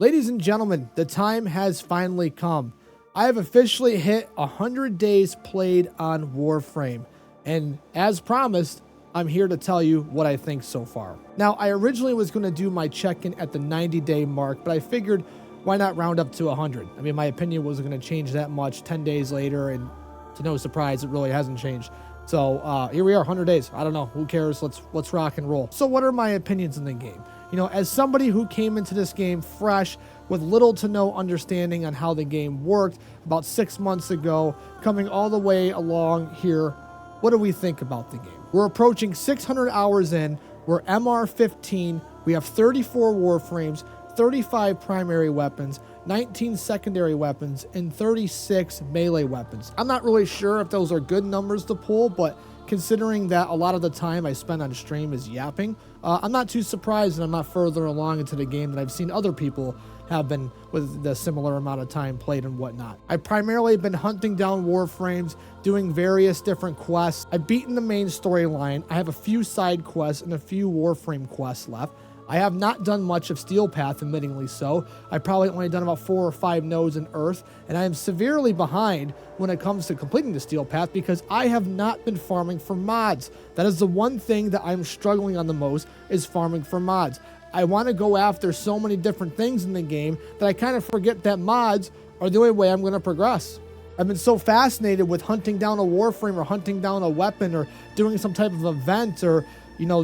Ladies and gentlemen, the time has finally come. I have officially hit 100 days played on Warframe, and as promised, I'm here to tell you what I think so far. Now, I originally was going to do my check-in at the 90-day mark, but I figured why not round up to 100? I mean, my opinion wasn't going to change that much 10 days later, and to no surprise, it really hasn't changed. So here we are, 100 days. I don't know, who cares? Let's rock and roll. So what are my opinions in the game? You know, as somebody who came into this game fresh with little to no understanding on how the game worked about 6 months ago, coming all the way along here, what do we think about the game? We're approaching 600 hours in. We're MR15. We have 34 Warframes, 35 primary weapons, 19 secondary weapons, and 36 melee weapons. I'm not really sure if those are good numbers to pull, but considering that a lot of the time I spend on stream is yapping, I'm not too surprised that I'm not further along into the game than I've seen other people have been with the similar amount of time played and whatnot. I've primarily been hunting down Warframes, doing various different quests. I've beaten the main storyline. I have a few side quests and a few Warframe quests left. I have not done much of Steel Path, admittingly so. I've probably only done about 4 or 5 nodes in Earth, and I am severely behind when it comes to completing the Steel Path because I have not been farming for mods. That is the one thing that I'm struggling on the most, is farming for mods. I want to go after so many different things in the game that I kind of forget that mods are the only way I'm going to progress. I've been so fascinated with hunting down a Warframe or hunting down a weapon or doing some type of event or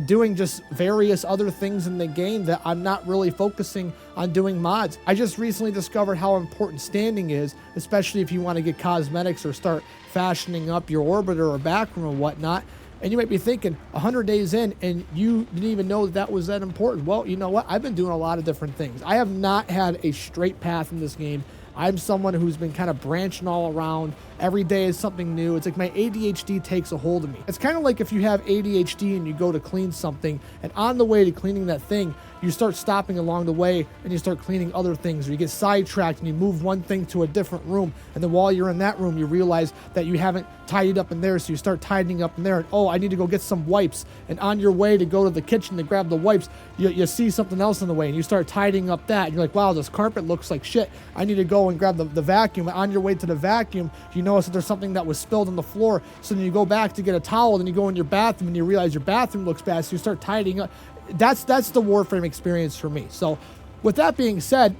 doing just various other things in the game that I'm not really focusing on doing mods. I just recently discovered how important standing is, especially if you want to get cosmetics or start fashioning up your orbiter or backroom and whatnot. And you might be thinking, 100 days in, and you didn't even know that was that important. Well, you know what? I've been doing a lot of different things. I have not had a straight path in this game. I'm someone who's been kind of branching all around. Every day is something new. It's like my ADHD takes a hold of me. It's kind of like if you have ADHD and you go to clean something, and on the way to cleaning that thing, you start stopping along the way and you start cleaning other things, or you get sidetracked and you move one thing to a different room, and then while you're in that room, you realize that you haven't tidied up in there, so you start tidying up in there, and oh, I need to go get some wipes, and on your way to go to the kitchen to grab the wipes, you see something else in the way, and you start tidying up that, and you're like, wow, this carpet looks like shit. I need to go and grab the vacuum. And on your way to the vacuum, you notice that there's something that was spilled on the floor, so then you go back to get a towel, and you go in your bathroom, and you realize your bathroom looks bad, so you start tidying up. That's the Warframe experience for me. So with that being said,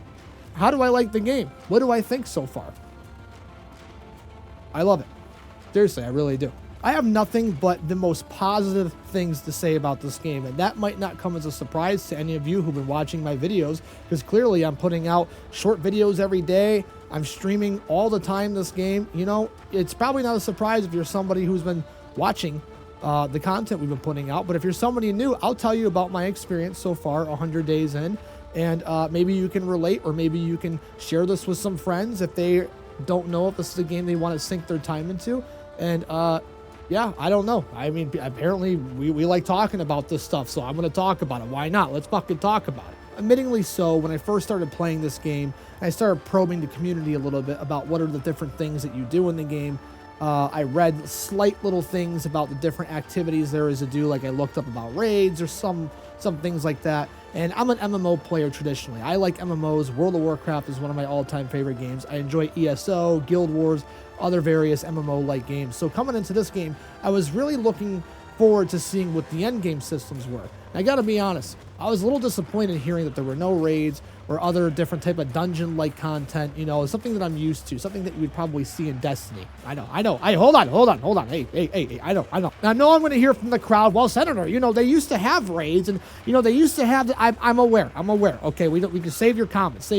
how do I like the game? What do I think so far? I love it. Seriously, I really do. I have nothing but the most positive things to say about this game, and that might not come as a surprise to any of you who've been watching my videos, because clearly I'm putting out short videos every day. I'm streaming all the time this game. It's probably not a surprise if you're somebody who's been watching the content we've been putting out, but if you're somebody new, I'll tell you about my experience so far 100 days in, and maybe you can relate, or maybe you can share this with some friends if they don't know if this is a game they want to sink their time into. And yeah, I don't know. I mean, apparently we like talking about this stuff, so I'm going to talk about it. Why not? Let's fucking talk about it. Admittingly so, when I first started playing this game, I started probing the community a little bit about what are the different things that you do in the game. I read slight little things about the different activities there is to do, like I looked up about raids or some things like that. And I'm an MMO player traditionally. I like MMOs. World of Warcraft is one of my all-time favorite games. I enjoy ESO, Guild Wars, other various MMO-like games. So coming into this game, I was really looking forward to seeing what the endgame systems were. And I gotta be honest, I was a little disappointed hearing that there were no raids or other different type of dungeon-like content, something that I'm used to, something that you would probably see in Destiny. I know. Hey, hold on. Hey, I know. Now, I know I'm going to hear from the crowd, well, Senator, they used to have raids, and, they used to have, I'm aware. Okay, we can save your comments.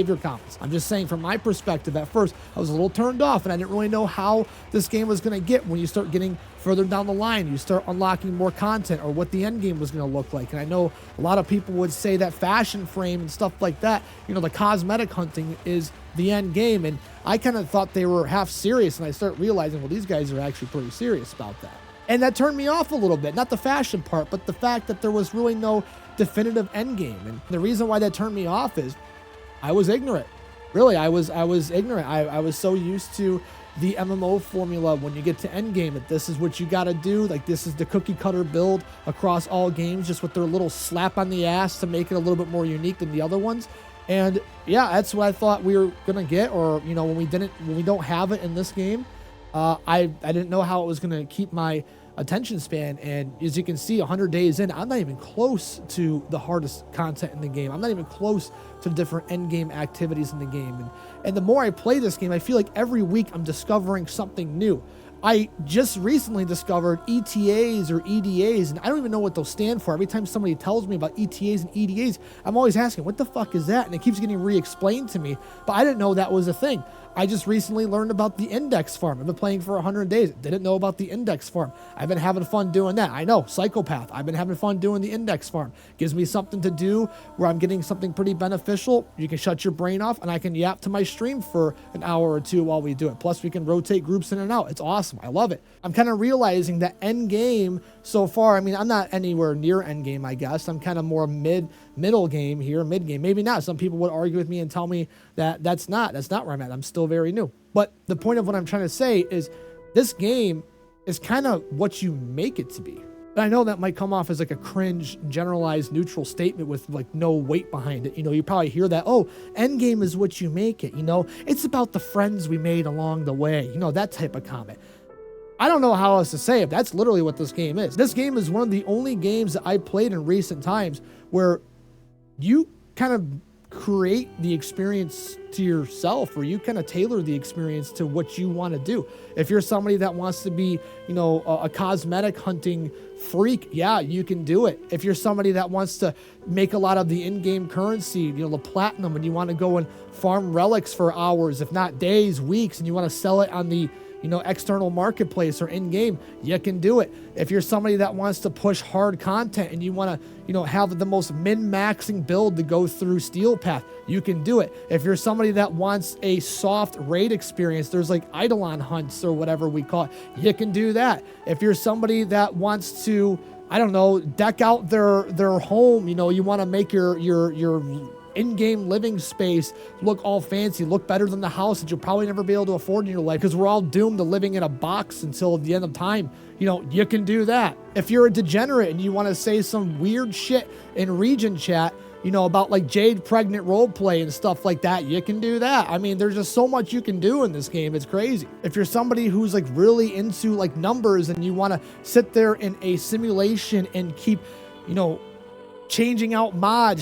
I'm just saying, from my perspective, at first, I was a little turned off, and I didn't really know how this game was going to get when you start getting further down the line. You start unlocking more content, or what the end game was going to look like. And I know a lot of people would say that fashion frame and stuff like that, the cosmetic hunting is the end game, and I kind of thought they were half serious, and I start realizing, well, these guys are actually pretty serious about that. And that turned me off a little bit, not the fashion part, but the fact that there was really no definitive end game. And the reason why that turned me off is I was ignorant. Really, I was ignorant. I was so used to the MMO formula when you get to endgame, that this is what you got to do. Like, this is the cookie cutter build across all games, just with their little slap on the ass to make it a little bit more unique than the other ones. And yeah, that's what I thought we were gonna get, or when we don't have it in this game, I didn't know how it was gonna keep my attention span. And as you can see, 100 days in, I'm not even close to the hardest content in the game. I'm not even close to the different end game activities in the game. And the more I play this game, I feel like every week I'm discovering something new. I just recently discovered ETAs or EDAs, and I don't even know what those stand for. Every time somebody tells me about ETAs and EDAs, I'm always asking, what the fuck is that? And it keeps getting re-explained to me, but I didn't know that was a thing. I just recently learned about the index farm. I've been playing for 100 days. Didn't know about the index farm. I've been having fun doing that. I know, psychopath. I've been having fun doing the index farm. Gives me something to do where I'm getting something pretty beneficial. You can shut your brain off, and I can yap to my stream for an hour or two while we do it. Plus, we can rotate groups in and out. It's awesome. I love it. I'm kind of realizing that end game so far, I mean, I'm not anywhere near end game, I guess. I'm kind of more middle game here, mid game. Maybe not. Some people would argue with me and tell me that that's not where I'm at. I'm still very new. But the point of what I'm trying to say is this game is kind of what you make it to be. And I know that might come off as like a cringe, generalized, neutral statement with like no weight behind it. You probably hear that, oh, endgame is what you make it. It's about the friends we made along the way. That type of comment. I don't know how else to say it. That's literally what this game is. This game is one of the only games that I played in recent times where you kind of create the experience to yourself, or you kind of tailor the experience to what you want to do. If you're somebody that wants to be, a cosmetic hunting freak, yeah, you can do it. If you're somebody that wants to make a lot of the in-game currency, the platinum, and you want to go and farm relics for hours, if not days, weeks, and you want to sell it on the external marketplace or in-game, you can do it. If you're somebody that wants to push hard content and you want to, have the most min-maxing build to go through Steel Path, you can do it. If you're somebody that wants a soft raid experience, there's like Eidolon hunts or whatever we call it, you can do that. If you're somebody that wants to, I don't know, deck out their home, you want to make your in-game living space look all fancy, look better than the house that you'll probably never be able to afford in your life, because we're all doomed to living in a box until the end of time. You can do that. If you're a degenerate and you want to say some weird shit in region chat, about like Jade pregnant roleplay and stuff like that, you can do that. I mean, there's just so much you can do in this game. It's crazy. If you're somebody who's like really into like numbers and you want to sit there in a simulation and keep, changing out mod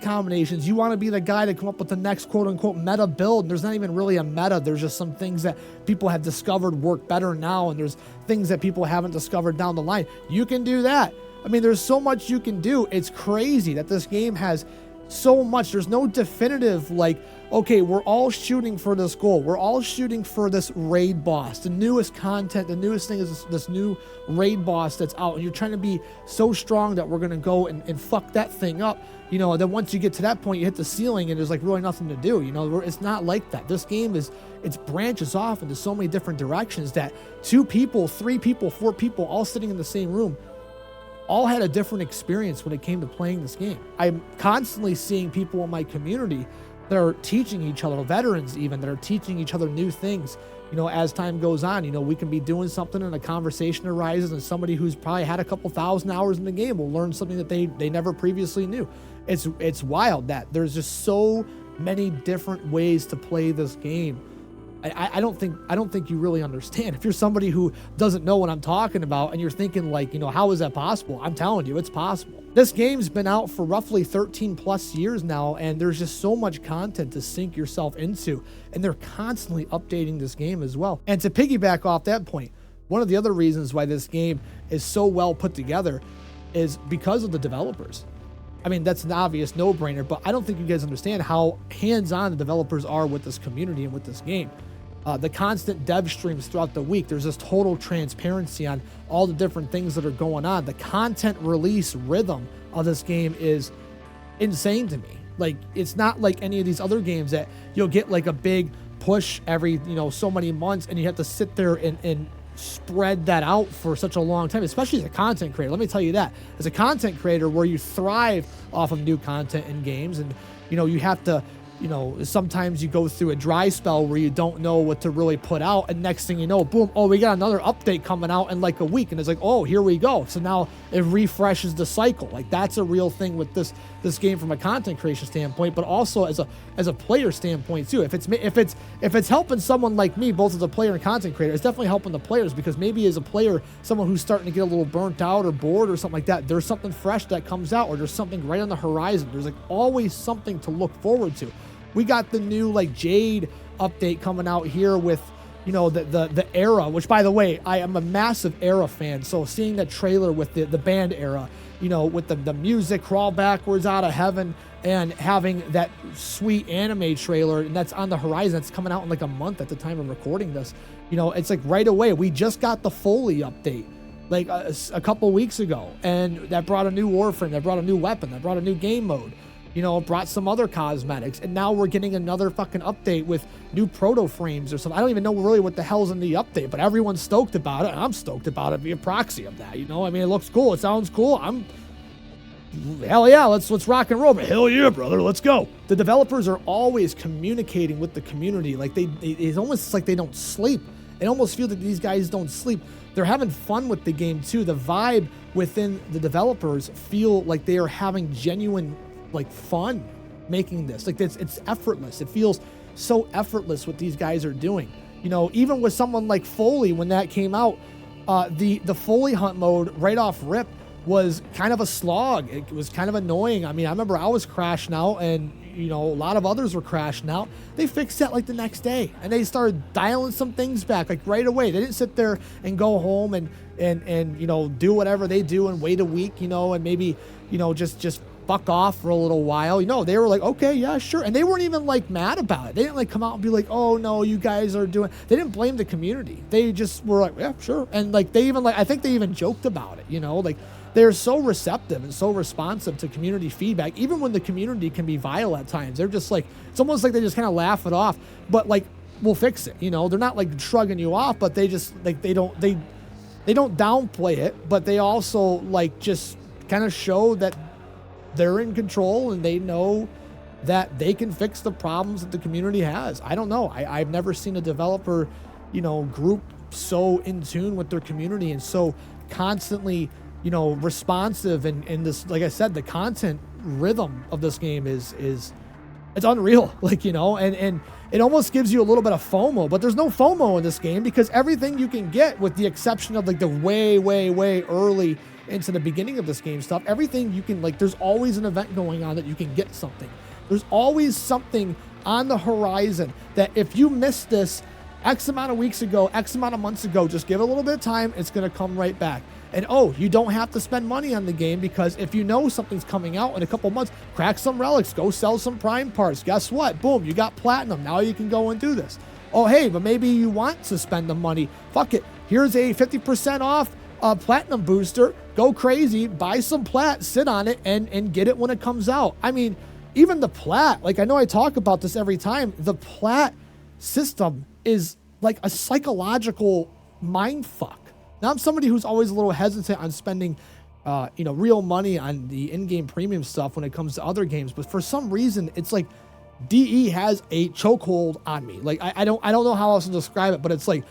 combinations. You want to be the guy to come up with the next quote unquote meta build. And there's not even really a meta. There's just some things that people have discovered work better now. And there's things that people haven't discovered down the line. You can do that. I mean, there's so much you can do. It's crazy that this game has so much. There's no definitive like, okay, we're all shooting for this goal. We're all shooting for this raid boss. The newest content, the newest thing is this new raid boss that's out. And you're trying to be so strong that we're going to go and fuck that thing up. Then once you get to that point, you hit the ceiling and there's like really nothing to do. It's not like that. This game it branches off into so many different directions that 2 people, 3 people, 4 people all sitting in the same room all had a different experience when it came to playing this game. I'm constantly seeing people in my community that are teaching each other, veterans even, that are teaching each other new things. As time goes on, we can be doing something and a conversation arises and somebody who's probably had a couple thousand hours in the game will learn something that they never previously knew. It's wild that there's just so many different ways to play this game. I don't think you really understand. If you're somebody who doesn't know what I'm talking about and you're thinking like, how is that possible? I'm telling you, it's possible. This game's been out for roughly 13 plus years now, and there's just so much content to sink yourself into, and they're constantly updating this game as well. And to piggyback off that point, one of the other reasons why this game is so well put together is because of the developers. I mean, that's an obvious no-brainer, but I don't think you guys understand how hands-on the developers are with this community and with this game. The constant dev streams throughout the week, there's this total transparency on all the different things that are going on. The content release rhythm of this game is insane to me. Like, it's not like any of these other games that you'll get like a big push every, so many months, and you have to sit there and spread that out for such a long time, especially as a content creator. Let me tell you that. As a content creator, where you thrive off of new content in games, and you have to sometimes you go through a dry spell where you don't know what to really put out, and next thing you know, boom, oh, we got another update coming out in like a week, and it's like, oh, here we go. So now it refreshes the cycle. Like, that's a real thing with this game from a content creation standpoint, but also as a player standpoint too. If it's helping someone like me, both as a player and content creator, it's definitely helping the players, because maybe as a player, someone who's starting to get a little burnt out or bored or something like that, there's something fresh that comes out, or there's something right on the horizon. There's like always something to look forward to. We got the new like Jade update coming out here with, the era, which, by the way, I am a massive era fan. So seeing that trailer with the band era, with the music, Crawl Backwards Out of Heaven, and having that sweet anime trailer, and that's on the horizon. It's coming out in like a month at the time of recording this. It's like right away. We just got the Foley update like a couple weeks ago, and that brought a new Warframe, that brought a new weapon, that brought a new game mode. Brought some other cosmetics, and now we're getting another fucking update with new proto frames or something. I don't even know really what the hell's in the update, but everyone's stoked about it, and I'm stoked about it, be a proxy of that, I mean, it looks cool, it sounds cool, hell yeah, let's rock and roll, but hell yeah, brother, let's go. The developers are always communicating with the community, like it's almost like they don't sleep. It almost feels like these guys don't sleep. They're having fun with the game too. The vibe within the developers feel like they are having genuine like fun making this. Like it's effortless. It feels so effortless what these guys are doing. Even with someone like Foley, when that came out, the Foley hunt mode right off rip was kind of a slog. It was kind of annoying. I mean, I remember I was crashing out, and a lot of others were crashing out. They fixed that like the next day, and they started dialing some things back like right away. They didn't sit there and go home and do whatever they do and wait a week, and maybe just fuck off for a little while. They were like, okay, yeah, sure. And they weren't even like mad about it. They didn't like come out and be like, oh no, you guys are doing, they didn't blame the community. They just were like, yeah, sure. And like, they even I think they even joked about it, like they're so receptive and so responsive to community feedback, even when the community can be vile at times. They're just like, it's almost like they just kind of laugh it off, but like, we'll fix it. They're not like shrugging you off, but they just like, they don't downplay it, but they also like just kind of show that they're in control, and they know that they can fix the problems that the community has. I don't know. I've never seen a developer, group so in tune with their community and so constantly, responsive. And this, like I said, the content rhythm of this game is it's unreal. Like, and it almost gives you a little bit of FOMO, but there's no FOMO in this game, because everything you can get, with the exception of like the way, way, way early into the beginning of this game stuff, everything you can, like, there's always an event going on that you can get something. There's always something on the horizon that if you missed this X amount of weeks ago, X amount of months ago, just give it a little bit of time, it's going to come right back. And you don't have to spend money on the game, because if you know something's coming out in a couple months, crack some relics, go sell some prime parts. Guess what? Boom, you got platinum. Now you can go and do this. Oh, hey, but maybe you want to spend the money. Fuck it. Here's a 50% off platinum booster. Go crazy, buy some plat, sit on it, and get it when it comes out. I mean, even the plat, like, I know I talk about this every time, the plat system is like a psychological mind fuck. Now, I'm somebody who's always a little hesitant on spending real money on the in-game premium stuff when it comes to other games, but for some reason, it's like DE has a chokehold on me. Like, I don't know how else to describe it, but it's like,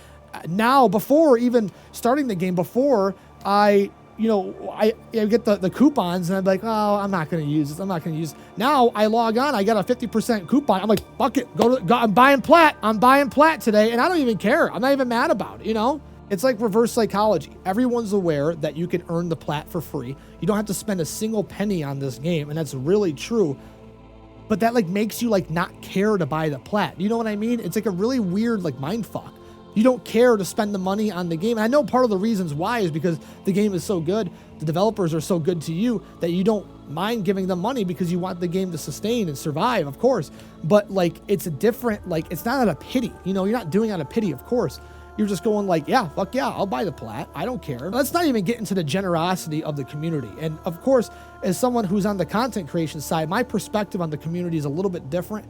now, before even starting the game, before I get the coupons, and I'm like, oh, I'm not going to use this. I'm not going to use it. Now I log on, I got a 50% coupon. I'm like, fuck it, go, I'm buying plat. I'm buying plat today, and I don't even care. I'm not even mad about it, It's like reverse psychology. Everyone's aware that you can earn the plat for free. You don't have to spend a single penny on this game, and that's really true. But that like makes you like not care to buy the plat. You know what I mean? It's like a really weird like mind fuck. You don't care to spend the money on the game. And I know part of the reasons why is because the game is so good, the developers are so good to you, that you don't mind giving them money because you want the game to sustain and survive, of course. But like, it's a different, like, it's not out of pity. You're not doing it out of pity, of course. You're just going like, yeah, fuck yeah, I'll buy the plat. I don't care. Let's not even get into the generosity of the community. And of course, as someone who's on the content creation side, my perspective on the community is a little bit different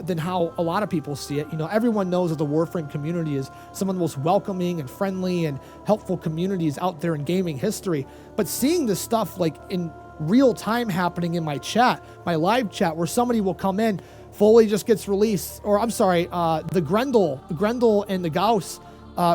than how a lot of people see it. Everyone knows that the Warframe community is some of the most welcoming and friendly and helpful communities out there in gaming history. But seeing this stuff like in real time happening in my chat, my live chat, where somebody will come in, fully just gets released, or I'm sorry, the Grendel and the Gauss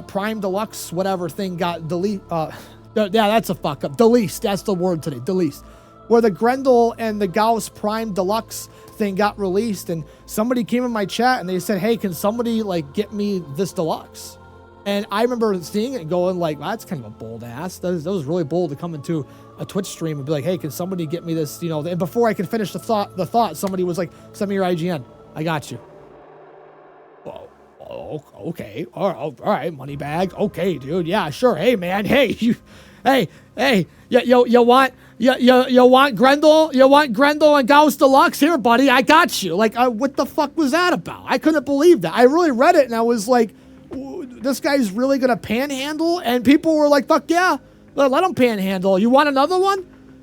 Prime Deluxe whatever thing got delete. Yeah, that's a fuck up. Deleased. That's the word today. Deleased. Where the Grendel and the Gauss Prime Deluxe thing got released, and somebody came in my chat and they said, hey, can somebody like get me this deluxe? And I remember seeing it and going like, well, that's kind of a bold ass. That was really bold to come into a Twitch stream and be like, hey, can somebody get me this? You know, and before I could finish the thought, somebody was like, send me your IGN. I got you. Well, okay. All right, money bag. Okay, dude. Yeah, sure. Hey, man. Hey, you want Grendel? You want Grendel and Gauss Deluxe? Here, buddy, I got you. Like, what the fuck was that about? I couldn't believe that. I really read it and I was like, this guy's really gonna panhandle? And people were like, fuck yeah, let him panhandle. You want another one?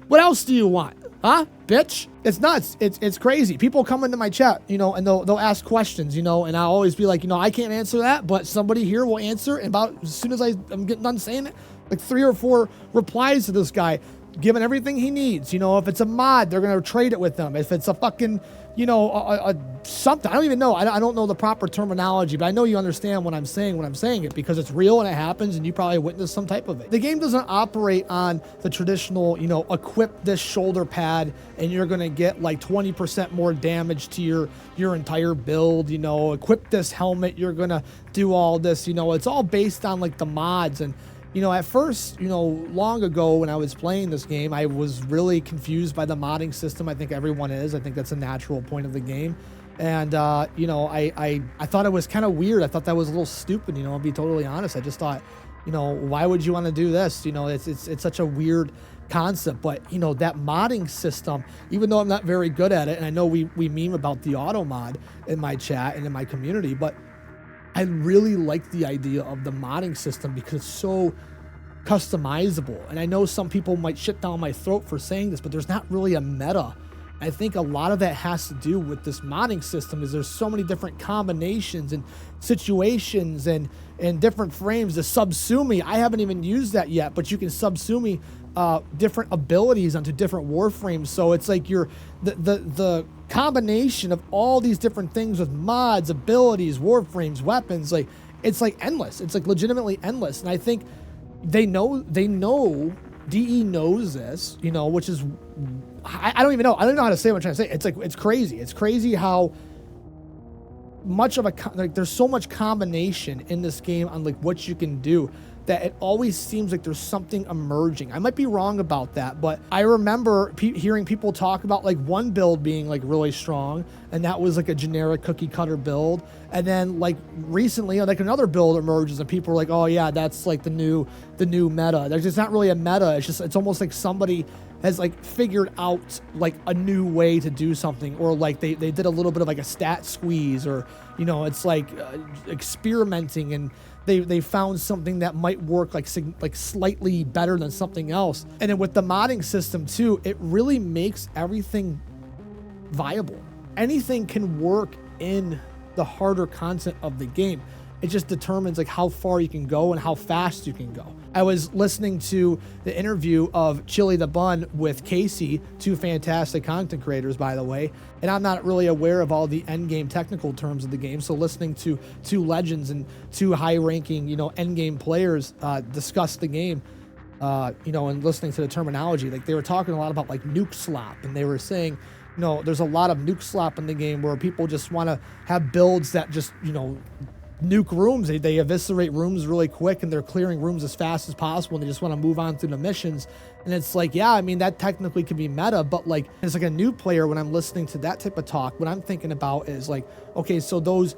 What else do you want? Huh, bitch? It's nuts. It's crazy. People come into my chat, you know, and they'll ask questions, you know, and I'll always be like, you know, I can't answer that, but somebody here will answer. And about as soon as I'm getting done saying it, like 3 or 4 replies to this guy, giving everything he needs. You know, if it's a mod, they're gonna trade it with them. If it's a fucking, you know, a something, I don't even know. I don't know the proper terminology, but I know you understand what I'm saying when I'm saying it, because it's real and it happens, and you probably witnessed some type of it. The game doesn't operate on the traditional, you know, equip this shoulder pad and you're gonna get like 20% more damage to your entire build. You know, equip this helmet, you're gonna do all this. You know, it's all based on like the mods. And you know, at first, you know, long ago when I was playing this game, I was really confused by the modding system. I think everyone is. I think that's a natural point of the game. And, you know, I thought it was kind of weird. I thought that was a little stupid, you know, I'll be totally honest. I just thought, you know, why would you want to do this? You know, it's such a weird concept. But, you know, that modding system, even though I'm not very good at it, and I know we meme about the auto mod in my chat and in my community, but I really like the idea of the modding system because it's so customizable. And I know some people might shit down my throat for saying this, but there's not really a meta. I think a lot of that has to do with this modding system. Is there's so many different combinations and situations and different frames. The subsumi, I haven't even used that yet, but you can subsumi different abilities onto different warframes. So it's like the combination of all these different things with mods, abilities, warframes, weapons, like it's like endless. It's like legitimately endless. And I think they know DE knows this, you know, which is, I don't even know how to say what I'm trying to say. It's like, it's crazy. It's crazy how much of there's so much combination in this game on like what you can do, that it always seems like there's something emerging. I might be wrong about that, but I remember hearing people talk about like one build being like really strong, and that was like a generic cookie cutter build. And then like recently, like another build emerges and people are like, oh yeah, that's like the new meta. There's just not really a meta. It's almost like somebody has like figured out like a new way to do something, or like they did a little bit of like a stat squeeze, or, you know, it's like experimenting, and they found something that might work like slightly better than something else. And then with the modding system too, it really makes everything viable. Anything can work in the harder content of the game. It just determines like how far you can go and how fast you can go. I was listening to the interview of Chili the Bun with Casey, 2 fantastic content creators, by the way, and I'm not really aware of all the endgame technical terms of the game. So listening to 2 legends and 2 high-ranking, you know, endgame players discuss the game, you know, and listening to the terminology, like they were talking a lot about like nuke slop, and they were saying, you know, there's a lot of nuke slop in the game where people just want to have builds that just, you know, nuke rooms. They eviscerate rooms really quick, and they're clearing rooms as fast as possible, and they just want to move on through the missions. And it's like, yeah, I mean, that technically could be meta, but like as like a new player, when I'm listening to that type of talk, what I'm thinking about is like, okay, so those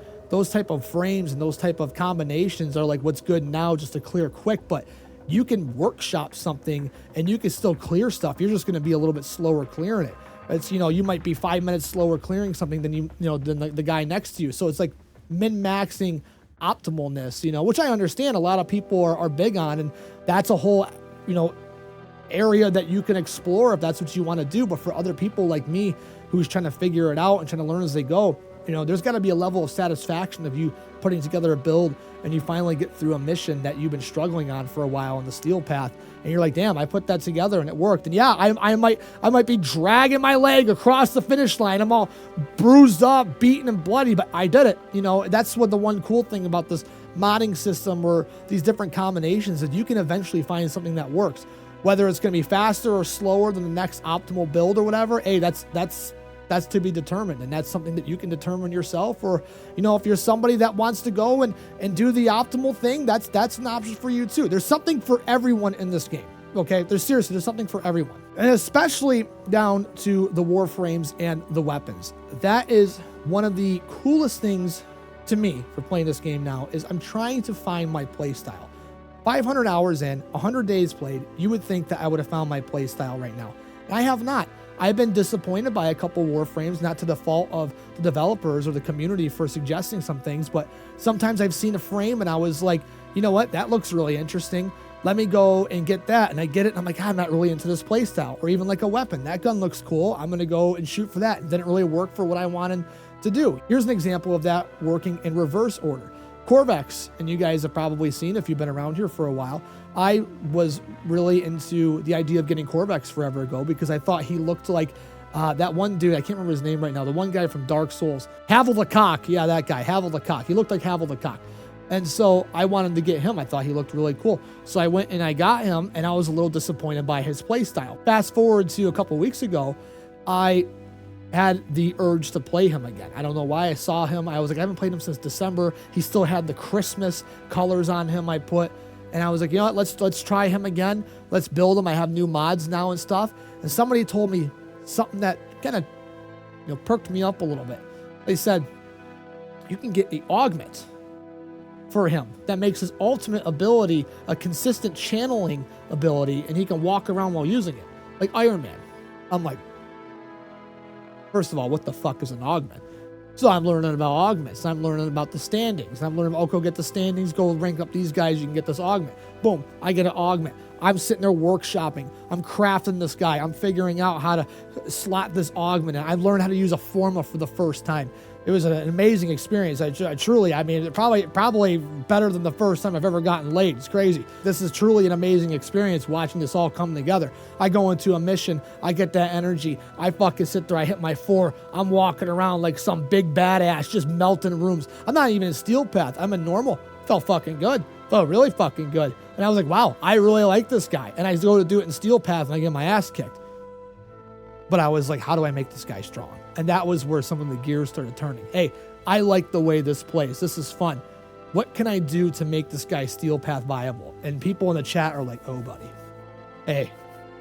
type of frames and those type of combinations are like what's good now just to clear quick, but you can workshop something and you can still clear stuff. You're just going to be a little bit slower clearing it. It's, you know, you might be 5 minutes slower clearing something than than the guy next to you. So it's like min-maxing optimalness, you know, which I understand a lot of people are big on, and that's a whole, you know, area that you can explore if that's what you want to do. But for other people like me who's trying to figure it out and trying to learn as they go, You know, there's got to be a level of satisfaction of you putting together a build and you finally get through a mission that you've been struggling on for a while on the steel path, and you're like, damn, I put that together and it worked. And yeah, I might be dragging my leg across the finish line. I'm all bruised up, beaten and bloody, but I did it. You know, that's what the one cool thing about this modding system or these different combinations is you can eventually find something that works. Whether it's going to be faster or slower than the next optimal build or whatever, hey, that's to be determined, and that's something that you can determine yourself. Or, you know, if you're somebody that wants to go and do the optimal thing, that's an option for you too. There's something for everyone in this game. Okay, there's something for everyone, and especially down to the warframes and the weapons. That is one of the coolest things to me for playing this game now. Is I'm trying to find my play style. 500 hours in, 100 days played, you would think that I would have found my play style right now. And I have not. I've been disappointed by a couple Warframes, not to the fault of the developers or the community for suggesting some things, but sometimes I've seen a frame and I was like, you know what, that looks really interesting. Let me go and get that. And I get it, and I'm like, I'm not really into this playstyle. Or even like a weapon. That gun looks cool. I'm going to go and shoot for that. It didn't really work for what I wanted to do. Here's an example of that working in reverse order. Corvex, and you guys have probably seen if you've been around here for a while, I was really into the idea of getting Corvex forever ago because I thought he looked like that one dude, I can't remember his name right now, the one guy from Dark Souls. Havel the Cock, yeah, that guy, Havel the Cock. He looked like Havel the Cock. And so I wanted to get him. I thought he looked really cool. So I went and I got him, and I was a little disappointed by his playstyle. Fast forward to a couple weeks ago, I had the urge to play him again. I don't know why. I saw him. I was like, I haven't played him since December. He still had the Christmas colors on him I put. And I was like, you know what? Let's try him again. Let's build him. I have new mods now and stuff. And somebody told me something that kind of, you know, perked me up a little bit. They said, you can get the augment for him that makes his ultimate ability a consistent channeling ability, and he can walk around while using it, like Iron Man. I'm like, first of all, what the fuck is an augment? So I'm learning about augments. I'm learning about the standings. I'm learning, oh, go get the standings, go rank up these guys, you can get this augment. Boom, I get an augment. I'm sitting there workshopping. I'm crafting this guy. I'm figuring out how to slot this augment in. I've learned how to use a forma for the first time. It was an amazing experience. I mean, probably better than the first time I've ever gotten laid. It's crazy. This is truly an amazing experience watching this all come together. I go into a mission. I get that energy. I fucking sit there. I hit my 4. I'm walking around like some big badass, just melting rooms. I'm not even in Steel Path. I'm in normal. Felt fucking good. Felt really fucking good. And I was like, wow, I really like this guy. And I go to do it in Steel Path and I get my ass kicked. But I was like, how do I make this guy strong? And that was where some of the gears started turning. Hey, I like the way this plays. This is fun. What can I do to make this guy Steel Path viable? And people in the chat are like, oh, buddy, hey,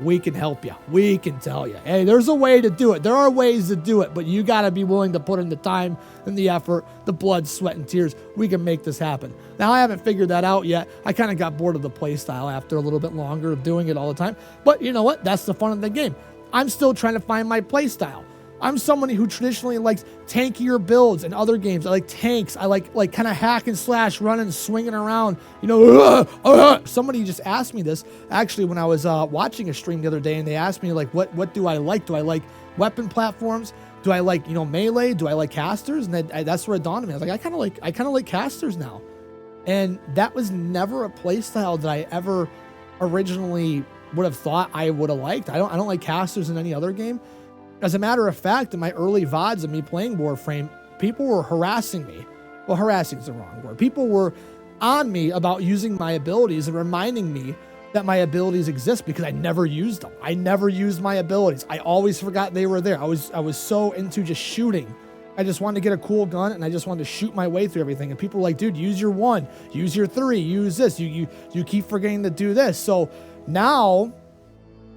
we can help you. We can tell you. Hey, there's a way to do it. There are ways to do it, but you got to be willing to put in the time and the effort, the blood, sweat, and tears. We can make this happen. Now, I haven't figured that out yet. I kind of got bored of the play style after a little bit longer of doing it all the time. But you know what? That's the fun of the game. I'm still trying to find my play style. I'm somebody who traditionally likes tankier builds in other games. I like tanks. I like kind of hack and slash, running, swinging around. You know, somebody just asked me this actually when I was watching a stream the other day, and they asked me like, what do I like? Do I like weapon platforms? Do I like, you know, melee? Do I like casters? And that's where it dawned on me. I was like, I kind of like casters now, and that was never a play style that I ever originally would have thought I would have liked. I don't like casters in any other game. As a matter of fact, in my early VODs of me playing Warframe, people were harassing me. Well, harassing is the wrong word. People were on me about using my abilities and reminding me that my abilities exist because I never used them. I never used my abilities. I always forgot they were there. I was so into just shooting. I just wanted to get a cool gun, and I just wanted to shoot my way through everything. And people were like, dude, use your 1, use your 3, use this. You keep forgetting to do this. So now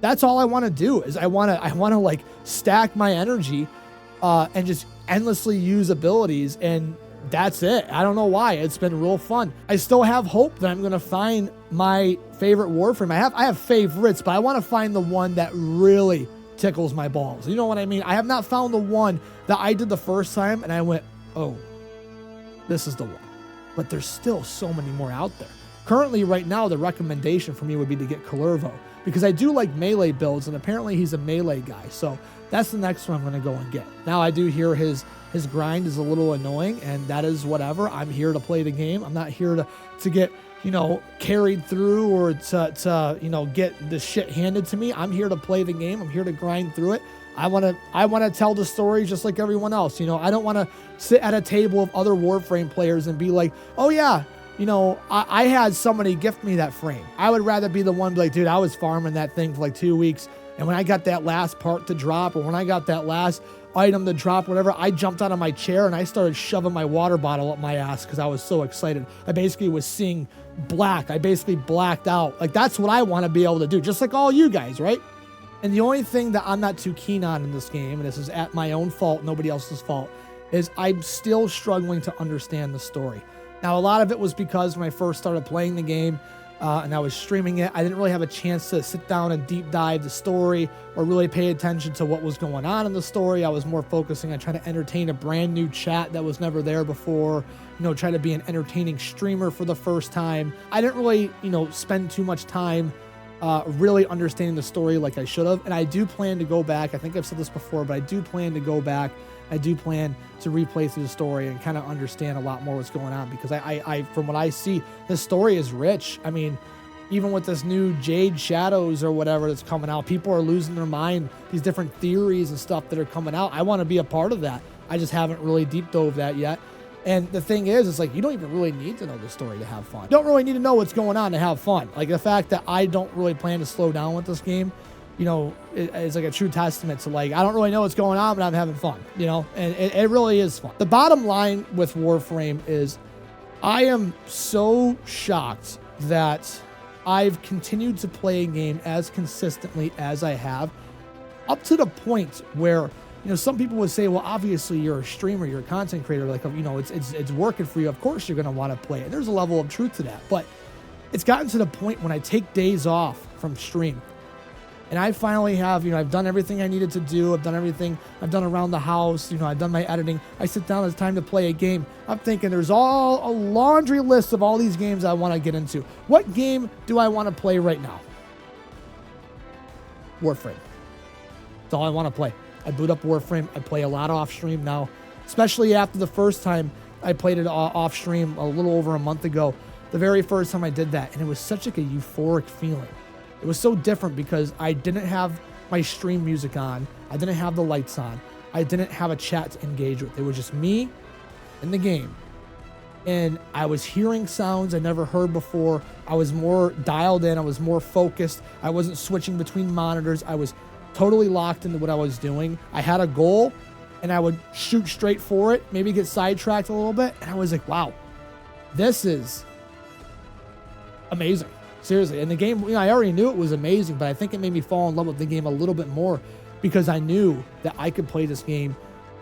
that's all I want to do is I want to like stack my energy and just endlessly use abilities, and that's it. I don't know why. It's been real fun. I still have hope that I'm going to find my favorite Warframe. I have favorites, but I want to find the one that really tickles my balls. You know what I mean? I have not found the one that I did the first time and I went, oh, this is the one. But there's still so many more out there. Currently, right now, the recommendation for me would be to get Kalervo, because I do like melee builds, and apparently he's a melee guy. So that's the next one I'm going to go and get. Now, I do hear his grind is a little annoying, and that is whatever. I'm here to play the game. I'm not here to get, you know, carried through or to you know, get the shit handed to me. I'm here to play the game. I'm here to grind through it. I want to tell the story just like everyone else. You know, I don't want to sit at a table of other Warframe players and be like, oh yeah, you know, I had somebody gift me that frame. I would rather be the one like, dude, I was farming that thing for like 2 weeks, and when I got that last part to drop, or when I got that last item to drop, whatever, I jumped out of my chair and I started shoving my water bottle up my ass because I was so excited. I basically was seeing black. I basically blacked out. Like, that's what I want to be able to do, just like all you guys, right? And the only thing that I'm not too keen on in this game, and this is at my own fault, nobody else's fault, is I'm still struggling to understand the story. Now, a lot of it was because when I first started playing the game and I was streaming it, I didn't really have a chance to sit down and deep dive the story or really pay attention to what was going on in the story. I was more focusing on trying to entertain a brand new chat that was never there before, you know, try to be an entertaining streamer for the first time. I didn't really, you know, spend too much time really understanding the story like I should have. And I do plan to go back. I think I've said this before, but I do plan to go back. I do plan to replay through the story and kind of understand a lot more what's going on, because I from what I see, the story is rich. I mean, even with this new Jade Shadows or whatever that's coming out, people are losing their mind, these different theories and stuff that are coming out. I want to be a part of that. I just haven't really deep dove that yet. And the thing is, it's like, you don't even really need to know the story to have fun. You don't really need to know what's going on to have fun. Like, the fact that I don't really plan to slow down with this game, you know, it's like a true testament to, like, I don't really know what's going on, but I'm having fun, you know, and it really is fun. The bottom line with Warframe is I am so shocked that I've continued to play a game as consistently as I have, up to the point where, you know, some people would say, well, obviously you're a streamer, you're a content creator, like, you know, it's working for you. Of course you're going to want to play it. There's a level of truth to that, but it's gotten to the point when I take days off from stream, and I finally have, you know, I've done everything I needed to do. I've done everything I've done around the house. You know, I've done my editing. I sit down, it's time to play a game. I'm thinking there's all a laundry list of all these games I want to get into. What game do I want to play right now? Warframe. That's all I want to play. I boot up Warframe. I play a lot off stream now, especially after the first time I played it off stream a little over a month ago. The very first time I did that, and it was such like a euphoric feeling. It was so different because I didn't have my stream music on. I didn't have the lights on. I didn't have a chat to engage with. It was just me in the game. And I was hearing sounds I never heard before. I was more dialed in. I was more focused. I wasn't switching between monitors. I was totally locked into what I was doing. I had a goal, and I would shoot straight for it, maybe get sidetracked a little bit. And I was like, wow, this is amazing. Seriously. And the game, you know, I already knew it was amazing, but I think it made me fall in love with the game a little bit more because I knew that I could play this game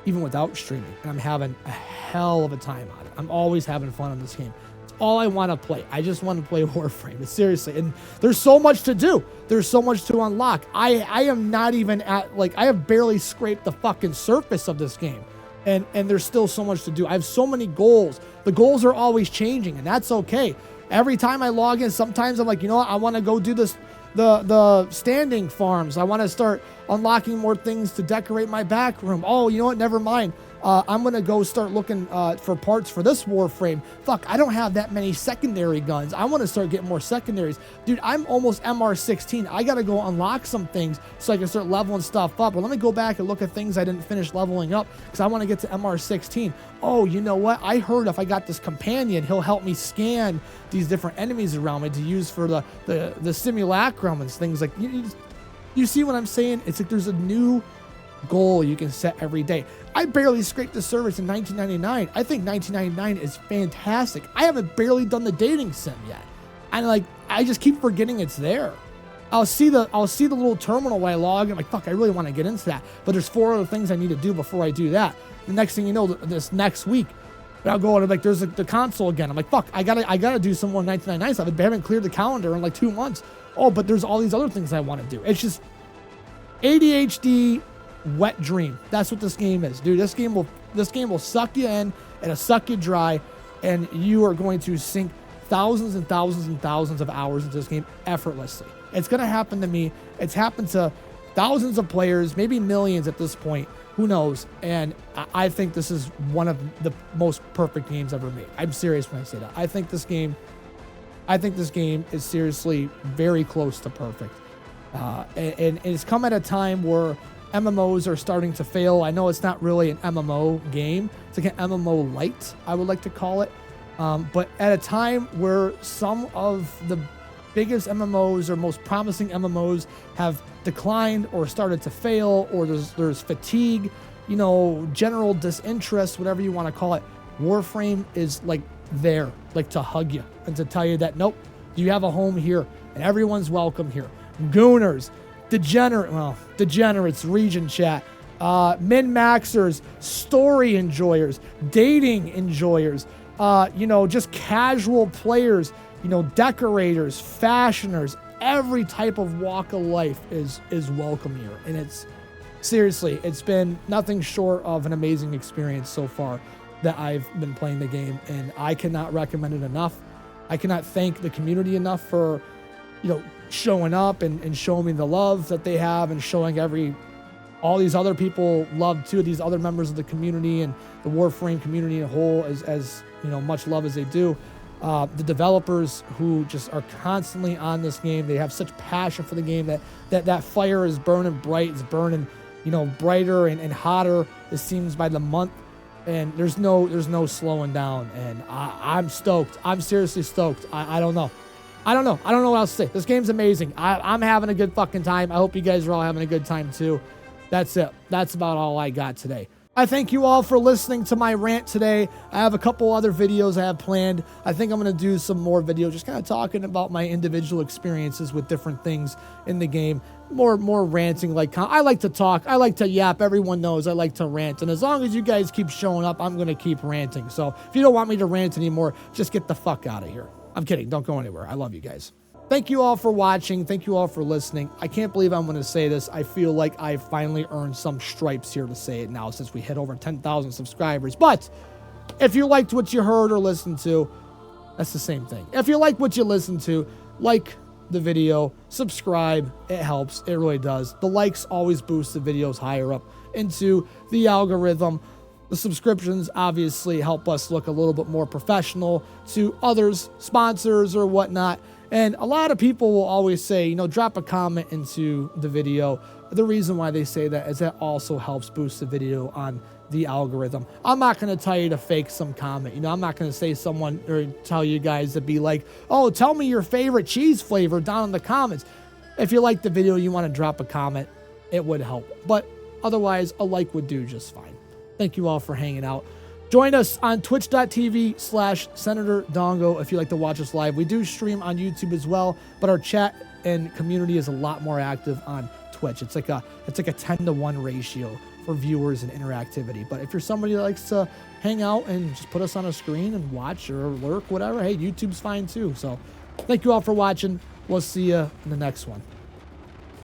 even without streaming. And I'm having a hell of a time on it. I'm always having fun on this game. It's all I want to play. I just want to play Warframe. It's seriously. And there's so much to do. There's so much to unlock. I am not even at, like, I have barely scraped the fucking surface of this game. And there's still so much to do. I have so many goals. The goals are always changing, and that's okay. Every time I log in, sometimes I'm like, you know what? I want to go do this, the standing farms. I want to start unlocking more things to decorate my back room. Oh, you know what? Never mind. I'm going to go start looking for parts for this Warframe. Fuck, I don't have that many secondary guns. I want to start getting more secondaries. Dude, I'm almost MR16. I got to go unlock some things so I can start leveling stuff up. But let me go back and look at things I didn't finish leveling up because I want to get to MR16. Oh, you know what? I heard if I got this companion, he'll help me scan these different enemies around me to use for the simulacrum and things like you see what I'm saying? It's like there's a new goal you can set every day. I barely scraped the surface in 1999. I think 1999 is fantastic. I haven't barely done the dating sim yet. And I just keep forgetting it's there. I'll see the little terminal when I log in. I'm like, fuck, I really want to get into that. But there's 4 other things I need to do before I do that. The next thing you know, this next week, I'll go and there's the console again. I'm like, fuck, I gotta do some more 1999 stuff. I haven't cleared the calendar in 2 months. Oh, but there's all these other things I want to do. It's just ADHD wet dream. That's what this game is, dude. This game will suck you in, it'll suck you dry, and you are going to sink thousands and thousands and thousands of hours into this game effortlessly. It's going to happen to me. It's happened to thousands of players, maybe millions at this point. Who knows? And I think this is one of the most perfect games ever made. I'm serious when I say that. I think this game is seriously very close to perfect. And it's come at a time where MMOs are starting to fail. I know it's not really an MMO game. It's like an MMO light, I would like to call it. But at a time where some of the biggest MMOs or most promising MMOs have declined or started to fail, or there's fatigue, general disinterest, whatever you want to call it, Warframe is like there, like to hug you and to tell you that, nope, you have a home here and everyone's welcome here. Gooners, degenerates, region chat, min-maxers, story enjoyers, dating enjoyers, just casual players, decorators, fashioners, every type of walk of life is welcome here. And it's been nothing short of an amazing experience so far that I've been playing the game, and I cannot recommend it enough. I cannot thank the community enough for, showing up and showing me the love that they have, and showing all these other people love too, these other members of the community and the Warframe community in a whole, as much love as they do. The developers who just are constantly on this game, they have such passion for the game that fire is burning bright. It's burning, brighter and hotter, it seems, by the month. And there's no slowing down. And I'm stoked. I'm seriously stoked. I don't know. I don't know what else to say. This game's amazing. I'm having a good fucking time. I hope you guys are all having a good time too. That's it. That's about all I got today. I thank you all for listening to my rant today. I have a couple other videos I have planned. I think I'm going to do some more videos just kind of talking about my individual experiences with different things in the game. More ranting. I like to talk. I like to yap. Everyone knows I like to rant. And as long as you guys keep showing up, I'm going to keep ranting. So if you don't want me to rant anymore, just get the fuck out of here. I'm kidding. Don't go anywhere. I love you guys. Thank you all for watching. Thank you all for listening. I can't believe I'm going to say this. I feel like I finally earned some stripes here to say it now, since we hit over 10,000 subscribers. But if you liked what you heard or listened to, that's the same thing. If you like what you listened to, like the video, subscribe. It helps. It really does. The likes always boost the videos higher up into the algorithm. The subscriptions obviously help us look a little bit more professional to others, sponsors or whatnot. And a lot of people will always say, drop a comment into the video. The reason why they say that is that also helps boost the video on the algorithm. I'm not going to tell you to fake some comment. I'm not going to say someone or tell you guys to be like, oh, tell me your favorite cheese flavor down in the comments. If you like the video, you want to drop a comment, it would help. But otherwise, a like would do just fine. Thank you all for hanging out. Join us on twitch.tv/Senator Dongo if you like to watch us live. We do stream on YouTube as well, but our chat and community is a lot more active on Twitch. It's like a 10-to-1 ratio for viewers and interactivity. But if you're somebody that likes to hang out and just put us on a screen and watch or lurk, whatever, hey, YouTube's fine too. So thank you all for watching. We'll see you in the next one.